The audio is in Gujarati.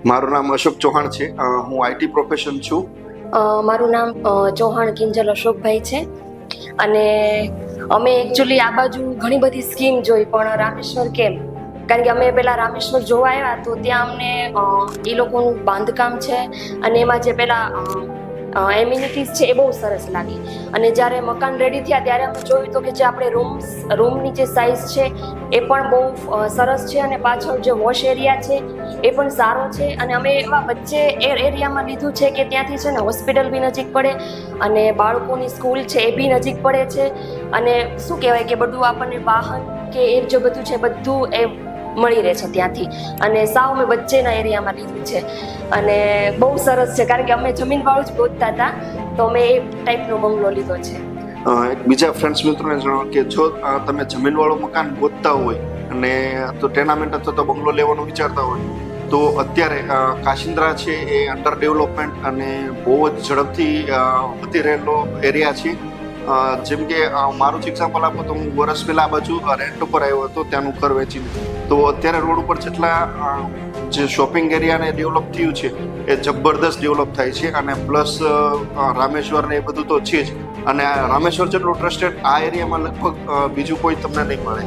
મારું નામ અશોક ચૌહાણ છે. હું આઈટી પ્રોફેશન છું. મારું નામ ચૌહાણ કિંજલ અશોકભાઈ છે અને અમે એકચ્યુઅલી આ બાજુ ઘણી બધી સ્કીમ જોઈ, પણ રામેશ્વર કેમ? કારણ કે અમે પહેલાં રામેશ્વર જોવા આવ્યા તો ત્યાં અમને એ લોકોનું બાંધકામ છે અને એમાં જે પહેલાં એમ્યુનિટીઝ છે એ બહુ સરસ લાગી. અને જ્યારે મકાન રેડી થયા ત્યારે અમે જોયું તો કે જે આપણે રૂમની જે સાઇઝ છે એ પણ બહુ સરસ છે અને પાછળ જે વોશ એરિયા છે એ પણ સારો છે. અને અમે એવા વચ્ચે એરિયામાં લીધું છે કે ત્યાંથી છે ને હોસ્પિટલ બી નજીક પડે અને બાળકોની સ્કૂલ છે એ બી નજીક પડે છે. અને શું કહેવાય કે બધું આપણને વાહન કે એ જે બધું છે બધું એ મળી રહે છે ત્યાંથી. અને સાવ મેં વચ્ચેના એરિયામાં લીધું છે અને બહુ સરસ છે, કારણ કે અમે જમીનવાળું જ ગોતતા હતા તો અમે એ ટાઈપનો બંગલો લીધો છે. એક બીજા ફ્રેન્ડ્સ મિત્રોને જણાવો કે જો તમે જમીનવાળું મકાન ગોતતા હોય અને તો ટેનામેન્ટ અથવા તો બંગલો લેવાનું વિચારતા હોય તો અત્યારે કાશિન્દ્રા છે એ અંડર ડેવલપમેન્ટ અને બહુ જ ઝડપથી વધી રહેલો એરિયા છે. જેમ કે મારું જ એક્ઝામ્પલ આપો તો હું વર્ષ પહેલા આ બાજુ રેન્ટ ઉપર આવ્યો હતો ત્યાંનું ઘર વેચીને. તો અત્યારે રોડ ઉપર જેટલા જે શોપિંગ એરિયાને ડેવલપ થયું છે એ જબરદસ્ત ડેવલપ થાય છે. અને પ્લસ રામેશ્વર ને એ બધું તો છે જ, અને રામેશ્વર જેટલું ટ્રસ્ટેડ આ એરિયામાં લગભગ બીજું કોઈ તમને નહીં મળે.